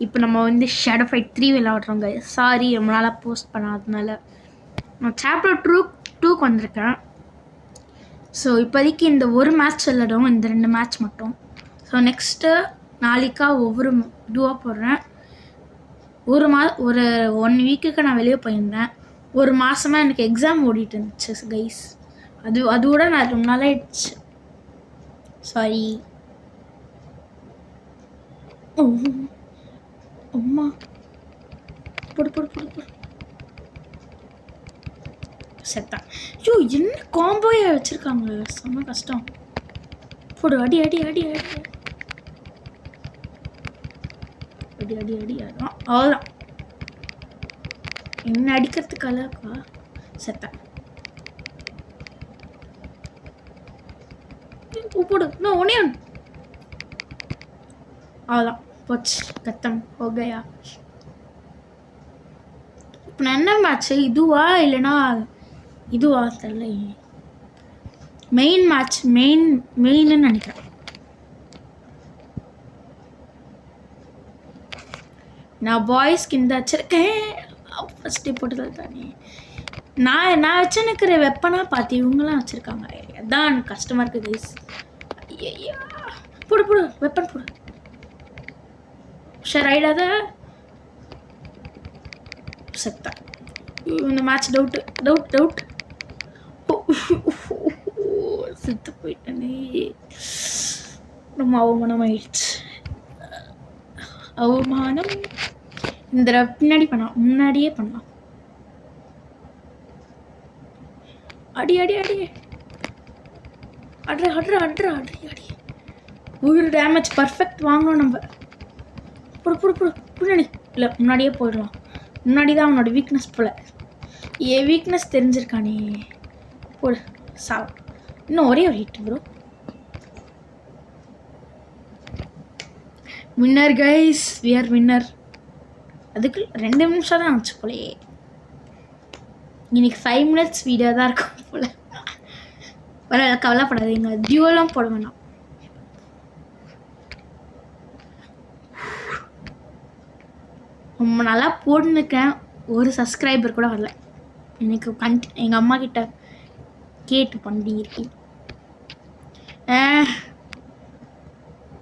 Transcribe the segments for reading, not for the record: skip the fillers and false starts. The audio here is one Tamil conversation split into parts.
இப்போ நம்ம வந்து ஷேடோ ஃபைட் 3 விளையாடுறோங்க. சாரி ரொம்ப நாளாக போஸ்ட் பண்ணாததுனால. நான் சாப்டர் 2க்கு வந்திருக்கேன். ஸோ இப்போதைக்கு இந்த ஒரு மேட்ச் விளையாடும், இந்த 2 மேட்ச் மட்டும். ஸோ நெக்ஸ்ட்டு நாளைக்கா ஒவ்வொரு இதுவாக போடுறேன். ஒரு 1 வீக்குக்கு நான் வெளியே போயிருந்தேன். ஒரு மாதமாக எனக்கு எக்ஸாம் ஓடிட்டு இருந்துச்சு கைஸ். அதோட நான் ரொம்ப நாள் ஆயிடுச்சு. சாரி. அம்மா போடு செத்தான். ஐயோ என்ன காம்போயா வச்சுருக்காங்க, செம்ம கஷ்டம். போடு அடி அடி அடி அடி அடி அடி அடி அவ்வளோதான். என்ன அடிக்கிறதுக்கு அழகா செத்தேன். போடு இன்னும் ஒன்னே அவ்வளோதான் போச்சு, கத்தம் ஓகையா. இப்போ நான் என்ன மேட்ச்சு, இதுவா இல்லைன்னா இதுவா தெரியல. மெயின் மேட்ச் மெயின்னு நினைக்கிறேன். நான் பாய்ஸ்க்கு இந்த வச்சிருக்கேன். ஃபஸ்ட்டு போட்டதில் தானே நான் வச்சுன்னுக்கிற வெப்பனாக பார்த்து இவங்களாம் வச்சுருக்காங்க. அதான் எனக்கு கஷ்டமாக இருக்குது கைஸ். ஐயா போடு வெப்பன் போடு. ஷேர் ஆகிடாத செத்தா. இந்த மேட்ச் டவுட் செத்து போயிட்டேனே. ரொம்ப அவமானம் ஆயிடுச்சு. அவமானம். இந்த முன்னாடியே பண்ணலாம். அடி அடி அடி அட்ரா அட்ரா அட்ரா அடி அடி. ஒரு டேமேஜ் பர்ஃபெக்ட் வாங்கணும் நம்ம. போடு பின்னாடி இல்லை, முன்னாடியே போயிடலாம். முன்னாடி தான் அவனோட வீக்னஸ் போல். என் வீக்னஸ் தெரிஞ்சிருக்கானே. போடு சாவ. இன்னும் ஒரே ஒரு hit bro. Winner guys, we are winner. அதுக்கு 2 நிமிஷம் தான் ஆச்சு போலே. இன்னைக்கு 5 மினிட்ஸ் வீடியோ தான் இருக்கும் போல. வர கவலைப்படாதீங்க, டியூவெல்லாம் போட வேணாம். ரொம்ப நல்லா போட்டுருக்கேன். ஒரு சப்ஸ்கிரைபர் கூட வரல. எனக்கு எங்கள் அம்மா கிட்ட கேட்டு பண்ணிருக்கேன்.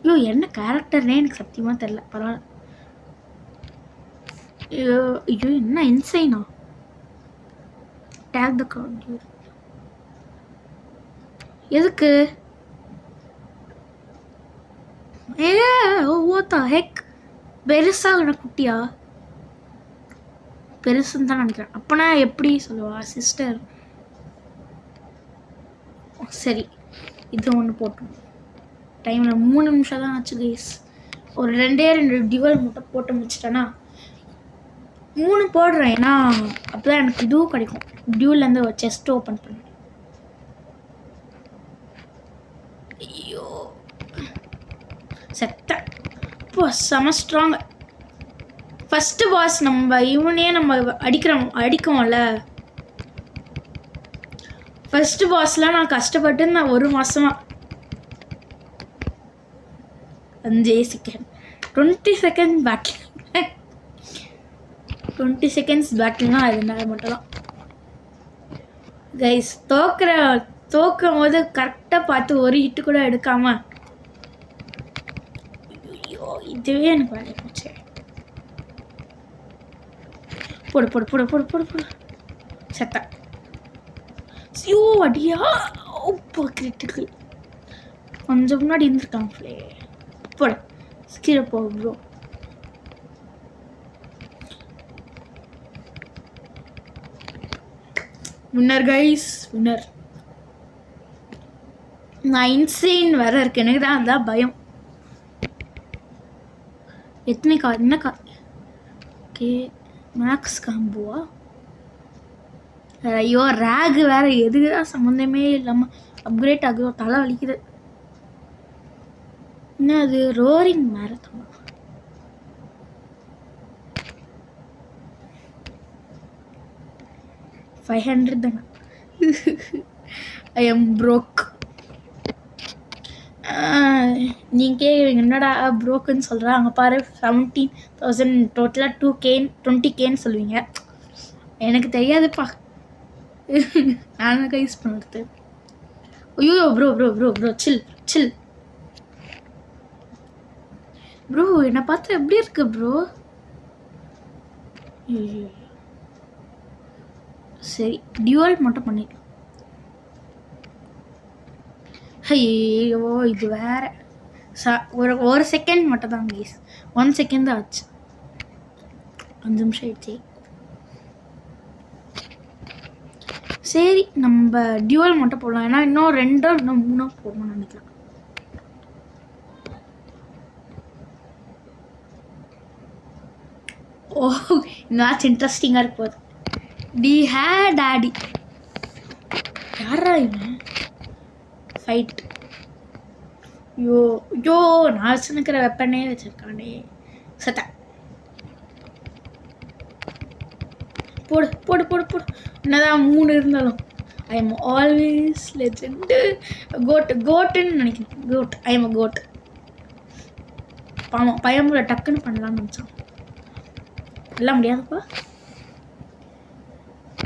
ஐயோ என்ன கேரக்டர்னே எனக்கு சத்தியமாக தெரில. பரவாயில்ல. ஐயோ என்ன இன்சைனா. Take the card. எதுக்கு? ஓத்தா ஹெக். பெருசாக குட்டியா? பெருசுன்னு தான் நினைக்கிறேன். அப்போனா எப்படி சொல்லுவா சிஸ்டர்? சரி இது ஒன்று போட்டோம். டைமில் 3 நிமிஷம் தான் ஆச்சு கைஸ். ஒரு 2 டியூவல் மட்டும் போட்டு முடிச்சிட்டேன்னா 3 போடுறேன். ஏன்னா அப்போ தான் எனக்கு இதுவும் கிடைக்கும். டியூவிலேருந்து ஒரு செஸ்ட் ஓப்பன் பண்ணேன். ஐயோ செத்த. இப்போ செம ஸ்ட்ராங். ஃபஸ்ட்டு பாஸ் நம்ம இவனே நம்ம அடிக்கும்ல. ஃபஸ்ட்டு பாஸ்லாம் நான் கஷ்டப்பட்டு நான் 1 மாதமா 5 செகண்ட் 20 செகண்ட் பேட்டில் 20 செகண்ட்ஸ் பேட்டில்னா அதனால மட்டும்தான் கைஸ். தோக்கும் போது கரெக்டாக பார்த்து ஒரு ஹிட்டு கூட எடுக்காம. ஐயோ இதுவே எனக்கு வேலையை போச்சு. போடு செத்த. ஐயோ அடியா. இப்போ கிரிட்டிக்கல் கொஞ்சம் முன்னாடி இருந்திருக்காங்களே. போடு கீழே போ ப்ரோ. Winner guys, winner. நான் இன்சைன் வேற இருக்கு. எனக்கு தான் அதான் பயம். எத்தனை கார் என்ன கார்? Okay maths காம்போவா? ஐயோ ரேகு வேற. எதுக்குதான் சம்மந்தமே இல்லாமல் அப்கிரேட் ஆகுதோ தலை வலிக்குது. என்ன அது ரோரிங் மேரத்தான்? 500 தானே. I am broke. நீங்கள் என்னடா ப்ரோக்குன்னு சொல்கிறா, அங்கே பாரு 17,000 டோட்டலாக 20Kன்னு சொல்லுவீங்க. எனக்கு தெரியாதுப்பா. நானும் கைஸ் பண்ணுறது. ஐயோ bro bro bro bro chill chill bro. என்னை பார்த்து எப்படி இருக்கு ப்ரோ? சரி டியூவல் மட்டும் பண்ணிக்கலாம். ஐயோ இது வேற ஒரு செகண்ட் மட்டும் தான் ப்ளீஸ். 1 செகண்ட் தான் ஆச்சு. 5 நிமிஷம் ஆயிடுச்சு. சரி நம்ம டியூவல் மட்டும் போடலாம். ஏன்னா இன்னும் 2 இன்னும் 3 போடணும்னு நினைக்கிறேன். ஓ இந்த மேட்ச் இன்ட்ரெஸ்டிங்காக இருக்க போகுது. டி ஹே டாடி யாரா இவன்? ஃபைட். யோ யோ நான் வச்சுருக்கிற வெப்பனே வச்சுருக்கானே. சத்த போடு போடு போடு போடு. என்னதான் 3 இருந்தாலும் ஐ எம் ஆல்வேஸ் லெஜெண்டு. கோட்டுன்னு நினைக்கிறேன். Goat. I am a goat. பாவம் பயமுறை டக்குன்னு பண்ணலாம்னு நினச்சான். எல்லாம் முடியாதுப்பா.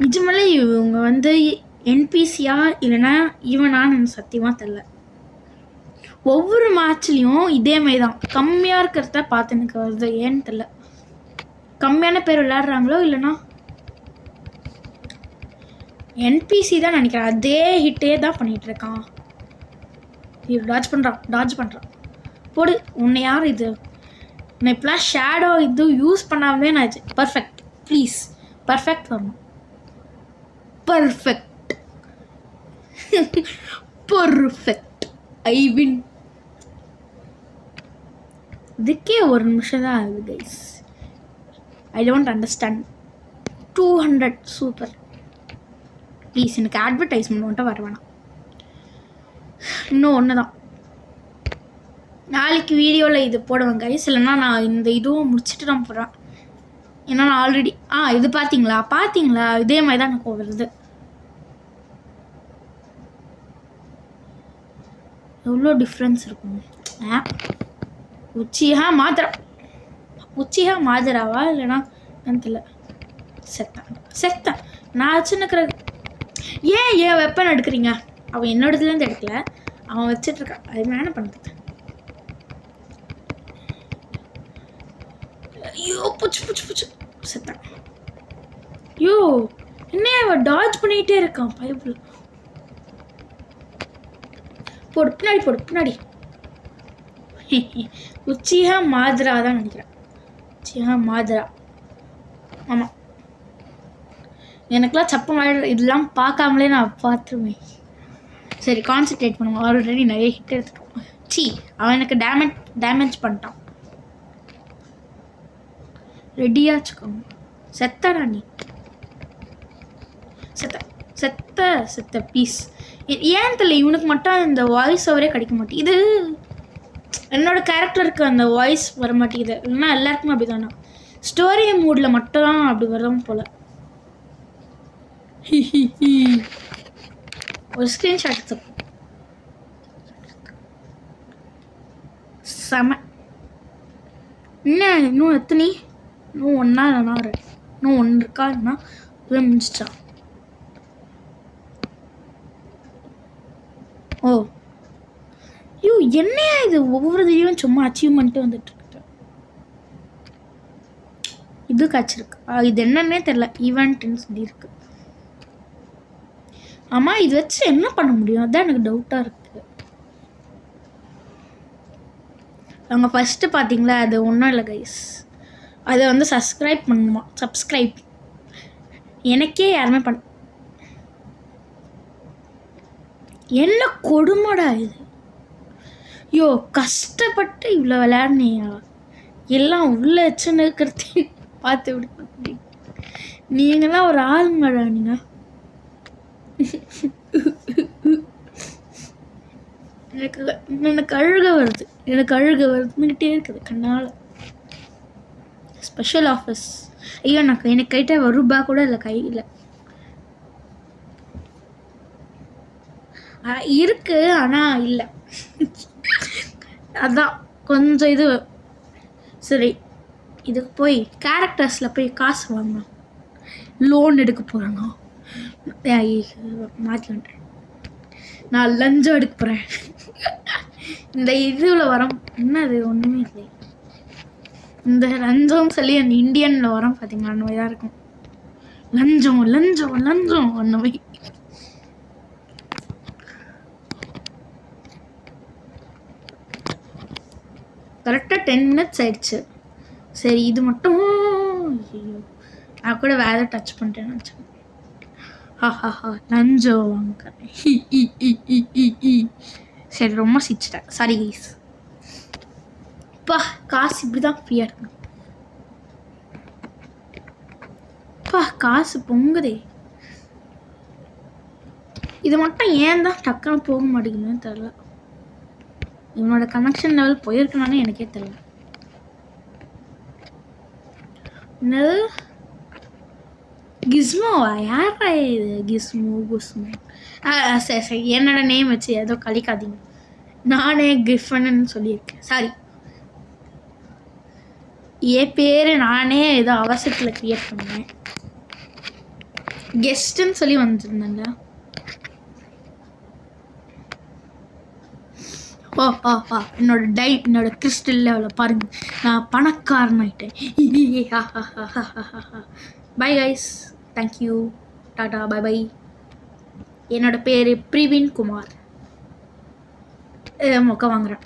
நிஜமாலே இவங்க என்பிசியா இல்லைன்னா இவனான்னு எனக்கு சத்தியமாக தெரில. ஒவ்வொரு மேட்ச்லேயும் இதே மாதிரி தான் கம்மியாக இருக்கிறத பார்த்து எனக்கு வருது. ஏன்னு தெரில, கம்மியான பேர் விளையாடுறாங்களோ இல்லைன்னா என்பிசி தான் நினைக்கிறேன். அதே ஹிட்டே தான் பண்ணிகிட்ருக்கான். டாஜ் பண்ணுறான். போடு. உன்னை யார் இது? நான் இப்போலாம் ஷேடோ இது யூஸ் பண்ணாமே நான் பர்ஃபெக்ட். ப்ளீஸ் பர்ஃபெக்ட் வரணும். Perfect perfect. I win. இதுக்கே 1 நிமிஷம் தான் ஆகுது guys. I don't understand. 200 super. Please எனக்கு அட்வர்டைஸ்மெண்ட் மட்டும் வர வேணாம். இன்னும் ஒன்று தான். நாளைக்கு வீடியோவில் இது போடுவேன் கைஸ். இல்லைன்னா நான் இந்த இதுவும் முடிச்சுட்டு தான் போடுறேன். ஏன்னா நான் ஆல்ரெடி இது பார்த்தீங்களா இதே மாதிரி தான் எனக்கு வருது. எவ்வளோ டிஃப்ரென்ஸ் இருக்கும். உச்சிஹா மாதராவா இல்லைனா தெரியல. செத்தேன் நான் வச்சுன்னுக்கிற. ஏன் வெப்பன் எடுக்கிறீங்க? அவன் என்னோடதுலேருந்து எடுக்கல, அவன் வச்சிட்ருக்கான். அது நான் என்ன பண்ணுறது? ஐயோ புச்சு புச்சு புச்சு செத்தான். ஐயோ என்ன அவன் டாஜ் பண்ணிகிட்டே இருக்கான் பைப்பில். போடு பின்னாடி, போடு பின்னாடி. உச்சிஹா மாதரா தான் நினைக்கிறேன். உச்சிஹா மாதரா. ஆமாம். எனக்குலாம் சப்ப மாதிரி இதெல்லாம் பார்க்காமலே நான் பார்த்துருவேன். சரி கான்சன்ட்ரேட் பண்ணுவோம். ஆல்ரெடி நிறைய ஹிட் எடுத்துட்டோம். அவன் எனக்கு டேமேஜ் பண்ணிட்டான். ரெடியாச்சுக்கோங்க. செத்தடா நீ. செத்த பீஸ். ஏன் தெரியல இவனுக்கு மட்டும் இந்த வாய்ஸ் ஓவரே கிடைக்க மாட்டேங்குது. இது என்னோட கேரக்டருக்கு அந்த வாய்ஸ் வர மாட்டேங்குது. இல்லைன்னா எல்லாருக்குமே அப்படி தானே. ஸ்டோரி மூடில் மட்டும் தான் அப்படி வரும் போல். ஒரு ஸ்க்ரீன்ஷாட் எடுத்து செம. இன்னும் எத்தனை? இன்னும் 1 இல்லைனா 2. இன்னும் 1 இருக்கா? இல்லைன்னா இதை முடிச்சிட்டா. ஓ ஐயோ என்னையா இது? ஒவ்வொரு தடவையும் சும்மா அச்சீவ்மெண்ட்டு வந்துட்டு இருக்கு. இது காய்ச்சிருக்கு. இது என்னன்னே தெரில. ஈவெண்ட்னு சொல்லி இருக்கு. ஆமாம் இது வச்சு என்ன பண்ண முடியும்? அதுதான் எனக்கு டவுட்டாக இருக்குது. அவங்க ஃபஸ்ட்டு பார்த்தீங்களா, அது ஒன்றும் இல்லை கைஸ். அதை சப்ஸ்கிரைப் பண்ணணுமா? சப்ஸ்கிரைப் எனக்கே யாருமே என்ன கொடுமடா இது? ஐயோ கஷ்டப்பட்டு இவ்வளோ விளையாடுனியா? எல்லாம் உள்ள வச்சுன்னு இருக்கிறது பார்த்து விடு. நீங்களாம் ஒரு ஆளுங்கடா நீங்கள். எனக்கு அழுக வருது. வந்துக்கிட்டே இருக்குது கண்ணால். Special offers. ஐயோ எனக்கு கைட்ட ₹1 கூட இல்லை கையில். இருக்கு ஆனால் இல்லை. அதான் கொஞ்சம் இது. சரி, இதுக்கு போய் கேரக்டர்ஸில் போய் காசு வாங்கணும். லோன் எடுக்க போகிறேண்ணா. மாற்றி வந்துட்டேன். நான் லஞ்சம் எடுக்க போகிறேன். இந்த இதில் வரோம் என்னது ஒன்றுமே இல்லை. இந்த லஞ்சம் சொல்லி அந்த இந்தியனில் வரோம் பார்த்தீங்களா, அந்த மாதிரி தான் இருக்கும். லஞ்சம் லஞ்சம் லஞ்சம் அந்த மாதிரி. கரெக்டாக 10 minutes ஆயிடுச்சு. சரி, இது மட்டும் நான் கூட வேறு டச் பண்ணிட்டேன்னு நினச்சேன். லஞ்சம் வாங்க. சரி, ரொம்ப சிரிச்சிட்டேன். Sorry guys. பா, காசு இப்படி தான் ஃப்ரீயாக இருக்கணும். பா, காசு பொங்குதே. இது மட்டும் ஏன் தான் டக்குன்னு போக மாட்டேங்குதுன்னு தெரில. இவனோட கனெக்ஷன் லெவல் போயிருக்கனானே எனக்கே தெரியல. என்னது கிஸ்மோவா? யாரா இது? கிஸ்மோ. சரி சரி, என்னோட நேம் வச்சு ஏதோ கழிக்காதீங்க. நானே கிஃபன்னு சொல்லியிருக்கேன். சாரி, என் பேர் நானே ஏதோ அவசரத்தில் க்ரியேட் பண்ணேன். கெஸ்ட்டுன்னு சொல்லி வந்துருந்தேங்க. என்னோட கிறிஸ்டல் லெவலில் பாருங்க, நான் பணக்காரன் ஆயிட்டேன். பை கைஸ், தேங்க்யூ, டாடா, பை பை. என்னோட பேர் பிரவீன் குமார். மொக்க வாங்குறேன்.